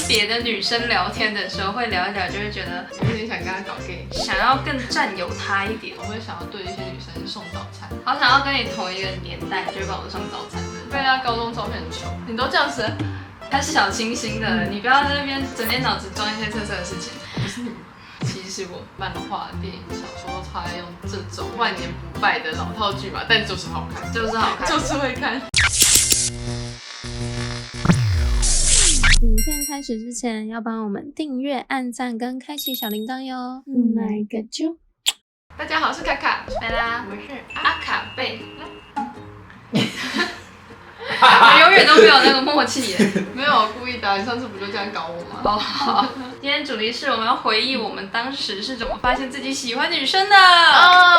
别的女生聊天的时候，会聊一聊，就会觉得有点想跟她搞 gay， 想要更占有她一点。我会想要对一些女生送早餐，好想要跟你同一个年代，就会帮我送早餐的。被她高中照片很丑，你都这样子，他是小清新的，你不要在那边整天脑子装一些色色的事情。不是你。其实我漫画、电影、小说都超爱用这种万年不败的老套剧嘛，但就是好看，就是好看，就是会看。影片开始之前，要帮我们订阅、按赞跟开启小铃铛哟。来个啾！大家好，我是卡卡，贝拉，我是阿卡贝。我永远都没有那个默契耶。没有故意的，你上次不就这样搞我吗？哦，好。今天主题是我们要回忆我们当时是怎么发现自己喜欢女生的。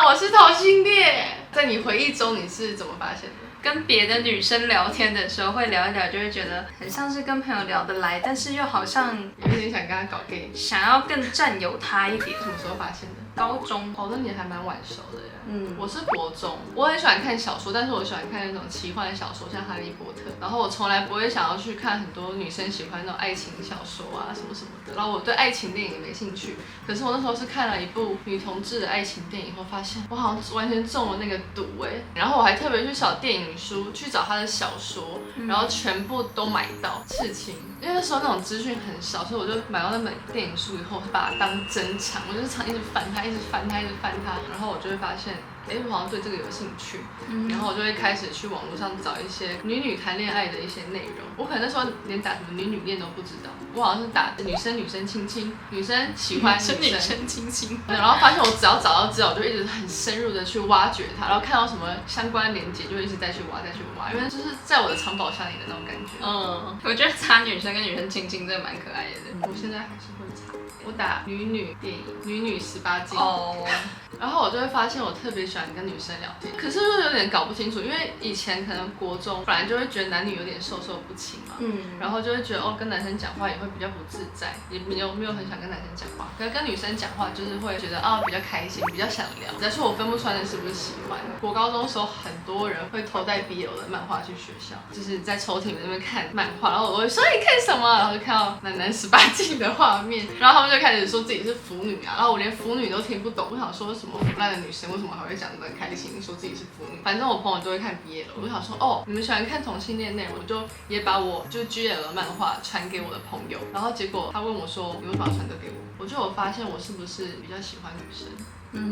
我是同性恋。在你回忆中，你是怎么发现的？跟别的女生聊天的时候，会聊一聊，就会觉得很像是跟朋友聊得来，但是又好像有点想跟她搞 gay， 想要更占有她一点。什么时候发现的？高中。那你还蛮晚熟的耶。我是国中，我很喜欢看小说，但是我喜欢看那种奇幻的小说，像《哈利波特》。然后我从来不会想要去看很多女生喜欢那种爱情小说啊，什么什么的。然后我对爱情电影也没兴趣。可是我那时候是看了一部女同志的爱情电影以后，发现我好像完全中了那个毒哎。然后我还特别去找电影书，去找他的小说，然后全部都买到刺青。因为那时候那种资讯很少，所以我就买到那本电影书以后，把它当珍藏，我就是常一直翻它，一直翻它，一直翻它，然后我就会发现，我好像对这个有兴趣，然后我就会开始去网络上找一些女谈恋爱的一些内容。我可能那时候连打什么女恋都不知道，我好像是打女生亲亲，女生喜欢女生亲亲，然后发现我只要找到资料，我就一直很深入的去挖掘它，然后看到什么相关连结，就会一直再去挖，因为就是在我的藏宝箱里的那种感觉。我觉得擦女生跟女生亲亲真的蛮可爱的。我现在还是会擦。我打女电影，女18禁。然后我就会发现我特别喜欢跟女生聊天，可是又有点搞不清楚，因为以前可能国中本来就会觉得男女有点授受不亲嘛，然后就会觉得跟男生讲话也会比较不自在，也没有很想跟男生讲话，可是跟女生讲话就是会觉得比较开心，比较想聊。但是我分不出来是不是喜欢。国高中的时候，很多人会偷带 BL 的漫画去学校，就是在抽屉里面那边看漫画，然后我都会说你看什么，然后就看到男18禁的画面，然后他们就开始说自己是腐女啊，然后我连腐女都听不懂，我想说什么腐烂的女生为什么还会讲得很开心，说自己是腐女。反正我朋友都会看 BL，我就想说你们喜欢看同性恋内容，我就也把我就 GL 的漫画传给我的朋友，然后结果他问我说你为什么要传这给我？我就有发现我是不是比较喜欢女生。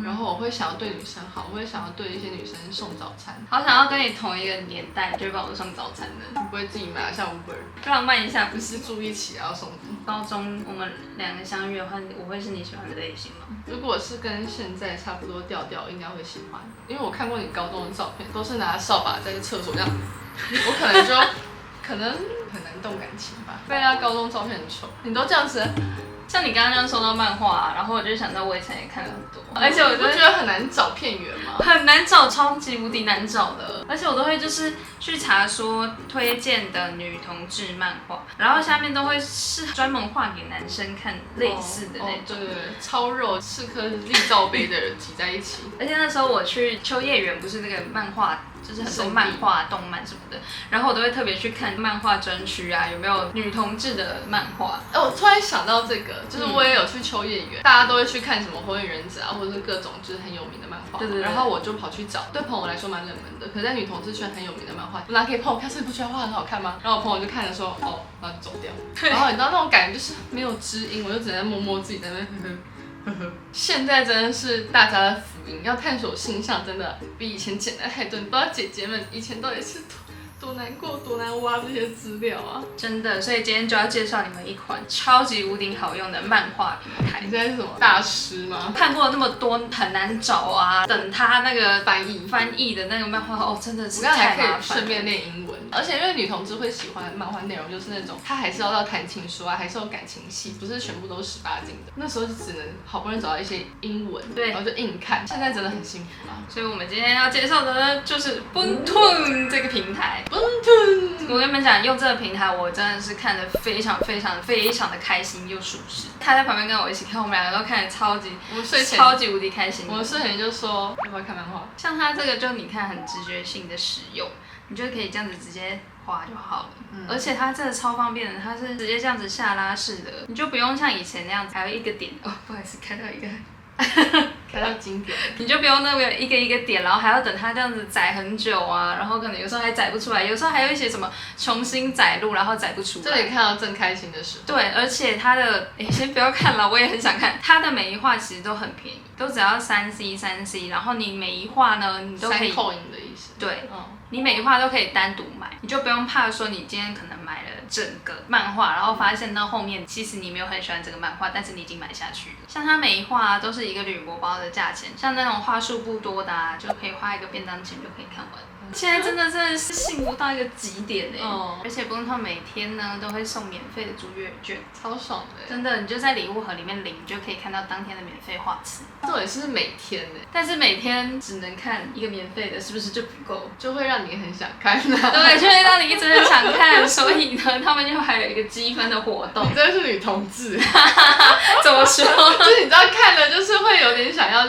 然后我会想要对女生好，我会想要对一些女生送早餐。好想要跟你同一个年代，就会帮我送早餐的。你不会自己买像 Uber， 浪漫一下，不是住一起要送你。高中我们2个相约的话，我会是你喜欢的类型吗？如果是跟现在差不多调调，应该会喜欢，因为我看过你高中的照片，都是拿扫把在厕所这样，我可能就很难动感情吧。被他高中照片很丑，你都这样子。像你刚刚这样收到漫画，然后我就想到我以前也看了很多，而且我就觉得很难找片源嘛，很难找，超级无敌难找的。而且我都会就是去查说推荐的女同志漫画，然后下面都会是专门画给男生看类似的那种，对，超肉4颗立罩杯的人挤在一起。而且那时候我去秋叶原，不是那个漫画。就是很多漫画、动漫什么的，然后我都会特别去看漫画专区啊，有没有女同志的漫画。我突然想到这个，就是我也有去秋叶原，大家都会去看什么火影忍者啊，或者是各种就是很有名的漫画。对。然后我就跑去找，对朋友来说蛮冷门的，可是在女同志圈很有名的漫画，我拿给朋友看，是不觉得画很好看吗？然后我朋友就看了说，然后就走掉。然后你知道那种感觉就是没有知音，我就只能默默自己在那边现在真的是大家的福音，要探索性向真的比以前简单太多。你不知道姐姐们以前到底是多难过、多难挖这些资料啊！真的，所以今天就要介绍你们一款超级无敌好用的漫画平台。你现在是什么大师吗？看过那么多很难找啊，等他那个翻译的那个漫画真的是太麻烦了。我刚才可以顺便练英文，而且因为女同志会喜欢漫画内容，就是那种她还是要到谈情说爱，还是有感情戏，不是全部都是18禁的。那时候就只能好不容易找到一些英文，对，然后就硬看。现在真的很幸福啊！所以我们今天要介绍的呢，就是 Boomtoon 这个平台。我跟你们讲，用这个平台，我真的是看得非常的开心又舒适。他在旁边跟我一起看，我们2个都看得超级无敌开心。我睡前就说要不要看漫画？像他这个就你看很直觉性的使用，你就可以这样子直接滑就好了。而且它真的超方便的，它是直接这样子下拉式的，你就不用像以前那样子还有一个点哦，不好意思，开到一个。开到经典，你就不用那个一个一个点，然后还要等它这样子载很久啊，然后可能有时候还载不出来，有时候还有一些什么重新载入，然后载不出来。这里看到正开心的时候。对，而且它的，先不要看了，我也很想看。它的每一画其实都很便宜，都只要3C，然后你每一画呢，你都可以。3扣银的意思。对，你每一画都可以单独买，你就不用怕说你今天可能买了整个漫画，然后发现到后面其实你没有很喜欢这个漫画，但是你已经买下去了。像它每一画都是一个铝箔包的价钱，像那种画数不多的就可以花一个便当钱就可以看完。现在真的是幸福到一个极点而且不用说每天呢都会送免费的逐月券，超爽的。真的，你就在礼物盒里面领，你就可以看到当天的免费画册。对，是每天但是每天只能看一个免费的，是不是就不够？就会让你很想看对，就会让你一直很想看。所以呢，他们就还有一个积分的活动。你真的是女同志，怎么说？就是你知道看了就是会有点想要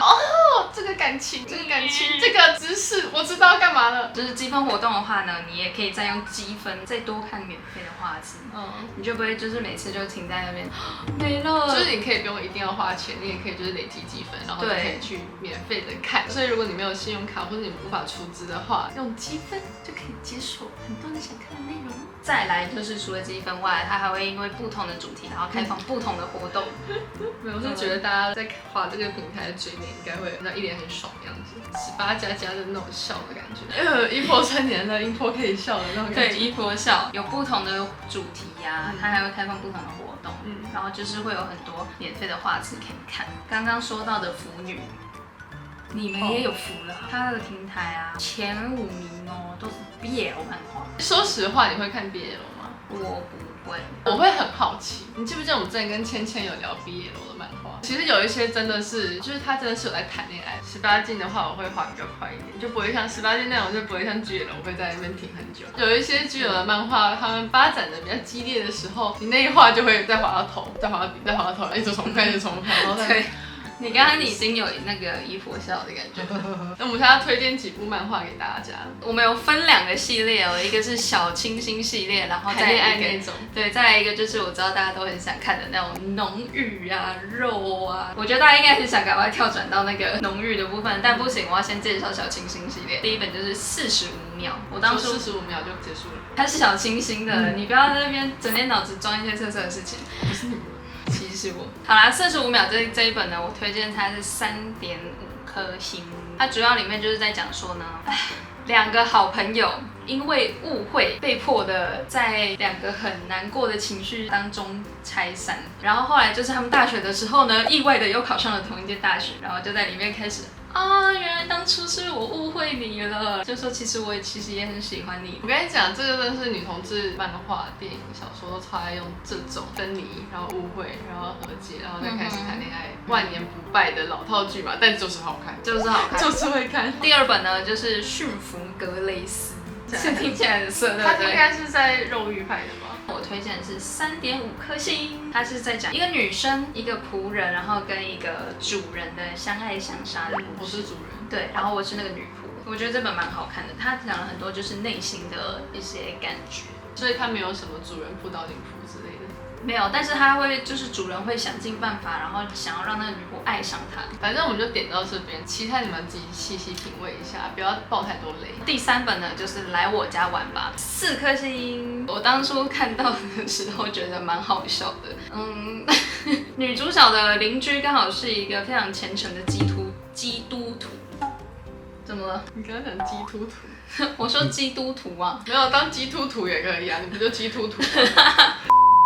这个感情，这个知识，我知道干嘛了。就是积分活动的话呢，你也可以再用积分再多看免费的画质，你就不会就是每次就停在那边没了。就是你可以不用一定要花钱，你也可以就是累积积分，然后就可以去免费的看。所以如果你没有信用卡或者你无法储值的话，用积分就可以解锁很多你想看的内容。再来就是除了积分外，它还会因为不同的主题，然后开放不同的活动。没有，我是觉得大家在滑这个平台的嘴脸应该会那一脸很爽的样子，18++的那种笑的感觉。一波3年了，一波可以笑的那种感觉。对，一波笑，有不同的主题呀，它还会开放不同的活动，然后就是会有很多免费的画质可以看。刚刚说到的腐女。你们也有福了，它的平台前5名都是 BL 漫画。说实话，你会看 BL 吗？我不会，我会很好奇。你记不记得我们之前跟芊芊有聊 BL 的漫画？其实有一些真的是，就是他真的是有在谈恋爱。18禁的话，我会滑比较快一点，就不会像18禁那种，就不会像 GL 我会在那边停很久。有一些 GL 的漫画，他们发展的比较激烈的时候，你那一画就会再滑到头，再滑到底，再滑到头，一直重看，一直重看，然后再。你刚刚已经有那个姨婆笑的感觉。那我们现在要推荐几部漫画给大家。我们有分2个系列一个是小清新系列，然后再来一个那种，对，再来一个就是我知道大家都很想看的那种浓郁肉啊。我觉得大家应该是想赶快跳转到那个浓郁的部分，但不行，我要先介绍小清新系列。第一本就是45秒，我当初45秒就结束了。它是小清新的，你不要在那边整天脑子装一些色色的事情。不是你。其实我好啦，45秒这一本呢，我推荐它是3.5颗星。它主要里面就是在讲说呢，2个好朋友因为误会被迫的在2个很难过的情绪当中拆散，然后后来就是他们大学的时候呢，意外的又考上了同一间大学，然后就在里面开始。原来当初是我误会你了，就说其实也很喜欢你。我跟你讲，这个真的是女同志漫画、电影、小说都超爱用这种分离，然后误会，然后和解，然后再开始谈恋爱，万年不败的老套剧嘛，但就是好看，就是好看，就是会看。第2本呢就是驯服格雷斯，是听起来很色，对不对？它应该是在肉欲派的吧？我推荐的是3.5颗星，它是在讲一个女生、一个仆人，然后跟一个主人的相爱相杀的故事。我是主人，对，然后我是那个女仆。我觉得这本蛮好看的，它讲了很多就是内心的一些感觉，所以它没有什么主人扑倒女仆之类的。没有，但是他会就是主人会想尽办法，然后想要让那个女仆爱上他。反正我们就点到这边，期待你们自己细细品味一下，不要爆太多雷。第3本呢，就是来我家玩吧，4颗星。我当初看到的时候觉得蛮好笑的，女主角的邻居刚好是一个非常虔诚的基督徒。怎么了？你刚刚讲基督徒，我说基督徒啊，没有当基督徒也可以啊，你不就基督徒？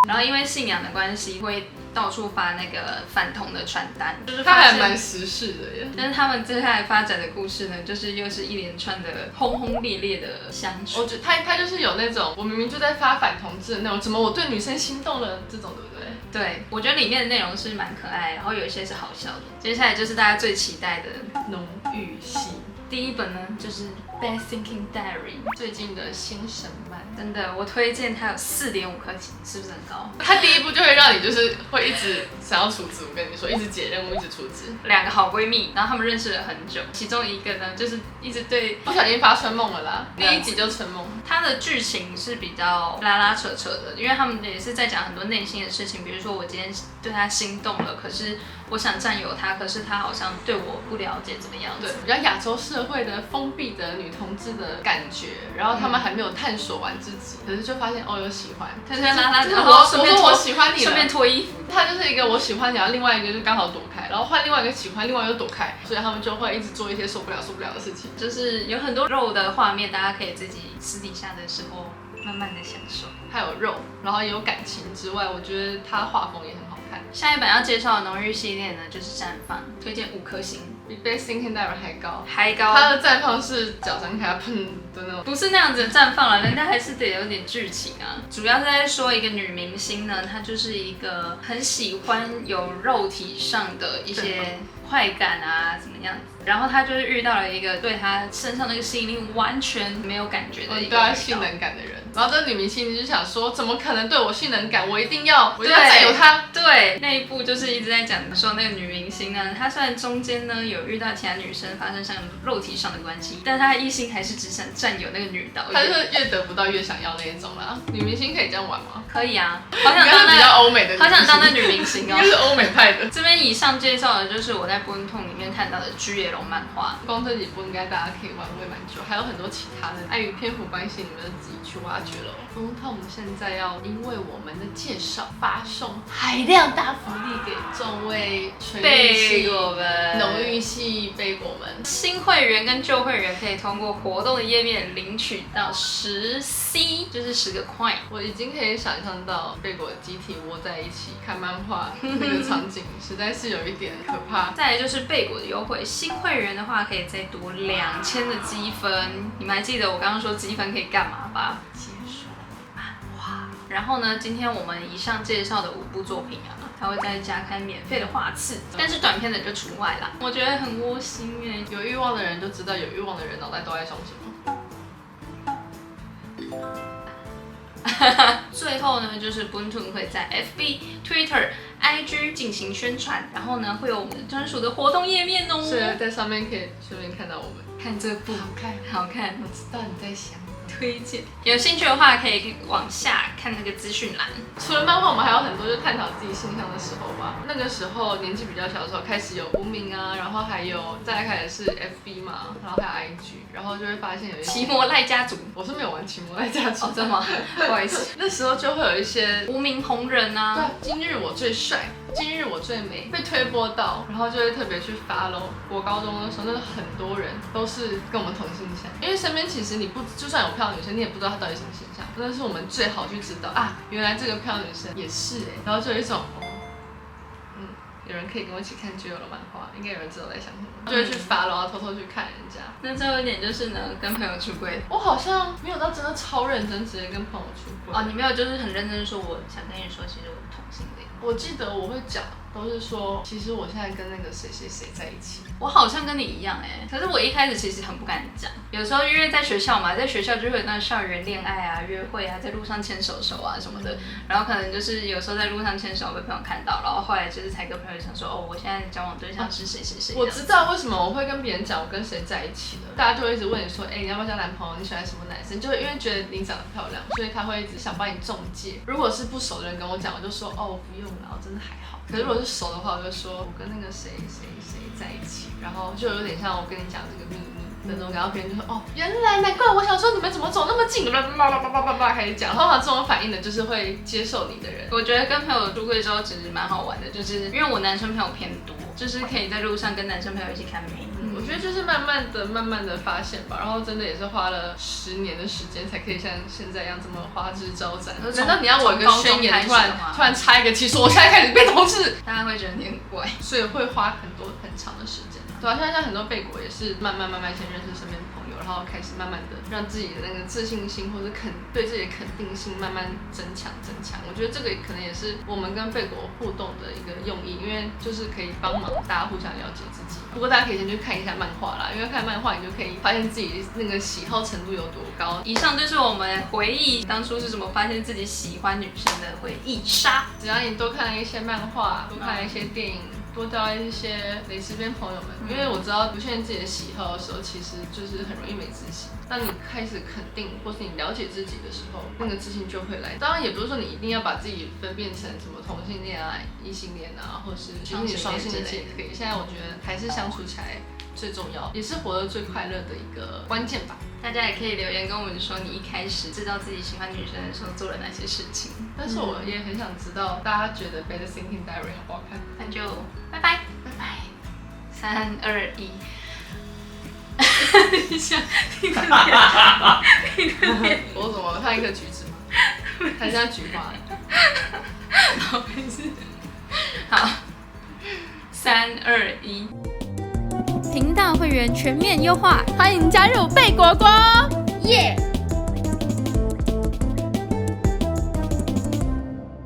然后因为信仰的关系，会到处发那个反同的传单，就是他还蛮时事的耶。但是他们接下来发展的故事呢，就是又是一连串的轰轰烈烈的相处。我觉得他就是有那种，我明明就在发反同志的那种，怎么我对女生心动了这种，对不对？对，我觉得里面的内容是蛮可爱，然后有一些是好笑的。接下来就是大家最期待的浓郁系。第一本呢就是《Bad Thinking Diary》，最近的新神漫，真的，我推荐它有4.5颗星，是不是很高？它第一部就会让你就是会一直想要储值，我跟你说，一直解任务，一直储值。2个好闺蜜，然后她们认识了很久，其中一个呢就是一直对不小心发春梦了啦，第1集就春梦。它的剧情是比较拉拉扯扯的，因为他们也是在讲很多内心的事情，比如说我今天对他心动了，可是我想占有他，可是他好像对我不了解，怎么样子？对，比较亚洲社会的封闭的女同志的感觉，然后他们还没有探索完自己，可是就发现哦有喜欢，他就拉拉，然后顺便我喜欢你了，顺便脱衣服。他就是一个我喜欢你，然后另外一个就刚好躲开，然后换另外一个喜欢，另外一个躲开，所以他们就会一直做一些受不了的事情。就是有很多肉的画面，大家可以自己私底下的时候慢慢的享受。还有肉，然后也有感情之外，我觉得他画风也很好看。下一本要介绍的浓郁系列呢，就是绽放，推荐5颗星，比《Bad Thinking Diary》还高。它的绽放是脚张开砰的那种，不是那样子绽放了，人家还是得有点剧情啊。主要是在说一个女明星呢，她就是一个很喜欢有肉体上的一些快感啊，怎么样子。然后她就是遇到了一个对她身上那个吸引力完全没有感觉的一个对她性能感的人。然后这个女明星就想说，怎么可能对我性能感？我一定要占有她。对，那一部就是一直在讲说那个女明星呢，她虽然中间呢有遇到其他女生发生像肉体上的关系，但她一心还是只想占有那个女导演。她就是越得不到越想要那一种啦。女明星可以这样玩吗？可以啊，好想当那比较欧美的，好想当那女明星哦，应该是欧美派的。这边以上介绍的就是我在 Boomtown 里面看到的 GL 漫画。光这几部应该大家可以玩味蛮久，还有很多其他的。碍于篇幅关系，你们自己去挖掘喽。Boomtown 现在要因为我们的介绍发送海量大福利给众位贝果们、浓郁系贝果们。新会员跟旧会员可以通过活动的页面领取到10C， 就是10个 coin。我已经可以想象到贝果集体窝在一起看漫画那个场景，实在是有一点可怕。再来就是贝果的优惠，新会员的话可以再多2000的积分。你们还记得我刚刚说积分可以干嘛吧？解说漫画。然后呢，今天我们以上介绍的5部作品啊，它会再加开免费的画册，但是短片的就除外啦。我觉得很窝心哎，有欲望的人就知道有欲望的人脑袋都在想什么。最后呢，就是 Boomtown 会在 FB、Twitter、IG 进行宣传，然后呢会有我们的专属的活动页面哦。所以在上面可以顺便看到我们看这部，好看，好看，我知道你在想。推荐，有兴趣的话可以往下看那个资讯栏。除了漫画，我们还有很多就探讨自己性向的时候吧。那个时候年纪比较小的时候，开始有无名啊，然后还有再来开始是 FB 嘛，然后还有 IG， 然后就会发现有一些奇摩赖家族，我是没有玩奇摩赖家族，哦，真的吗？不好意思，那时候就会有一些无名红人啊，对，今日我最帅，今日我最美，被推播到，然后就会特别去 follow。我高中的时候，那很多人都是跟我们同性向，因为身边其实你不就算有漂亮女生，你也不知道她到底什么形象，那是我们最好去知道啊，原来这个漂亮女生也是哎，然后就有一种有人可以跟我一起看 GL 的漫画，应该有人知道我在想什么，就会去 follow，然后偷偷去看人家。那最后一点就是呢，跟朋友出柜。我好像没有到真的超认真，直接跟朋友出柜。哦，你没有就是很认真说，我想跟你说，其实我是同性恋。我记得我会讲，都是说，其实我现在跟那个谁谁谁在一起。我好像跟你一样哎，可是我一开始其实很不敢讲，有时候因为在学校嘛，在学校就会有那校园恋爱啊、约会啊，在路上牵手啊什么的，然后可能就是有时候在路上牵手被朋友看到，然后后来就是才跟朋友讲说，哦，我现在交往对象是谁谁谁。我知道为什么我会跟别人讲我跟谁在一起的，大家就会一直问你说，你要不要交男朋友？你喜欢什么男生？就会因为觉得你长得漂亮，所以他会一直想帮你中介。如果是不熟的人跟我讲，我就说，哦，不用了，我真的还好。可是如果是熟的话，我就说我跟那个谁谁谁在一起，然后就有点像我跟你讲这个秘密的那种，然后别人就说哦，原来难怪我想说你们怎么走那么近，开始讲。通常这种反应的就是会接受你的人。我觉得跟朋友出柜之后其实蛮好玩的，就是因为我男生朋友偏多，就是可以在路上跟男生朋友一起看美女。我觉得就是慢慢的发现吧，然后真的也是花了10年的时间才可以像现在一样这么花枝招展。难道你要我一个宣言突然插一个气说我现在开始变同志，大家会觉得你很怪，所以会花很长的时间。对啊，现在很多贝果也是慢慢先认识身边的朋友，友，然后开始慢慢的让自己的那个自信心或者对自己的肯定性慢慢增强。我觉得这个可能也是我们跟贝果互动的一个用意，因为就是可以帮忙大家互相了解自己。不过大家可以先去看一下漫画啦，因为看漫画你就可以发现自己那个喜好程度有多高。以上就是我们回忆当初是怎么发现自己喜欢女生的回忆杀。只要你多看了一些漫画，多看了一些电影，多交一些蕾丝边朋友们，因为我知道不确定自己的喜好的时候，其实就是很容易没自信。当你开始肯定或是你了解自己的时候，那个自信就会来。当然也不是说你一定要把自己分辨成什么同性恋啊、异性恋啊，或是其实你双性恋也可以。现在我觉得还是相处起来最重要，也是活得最快乐的一个关键吧。大家也可以留言跟我们说，你一开始知道自己喜欢女生的时候做了哪些事情。但是我也很想知道大家觉得《Bad Thinking Diary》好不好看？那就拜拜，3、2、1。你想你的脸，我怎么看一颗橘子吗？还像菊花。好，没事。好，3、2、1。频道会员全面优化，欢迎加入贝果果，耶！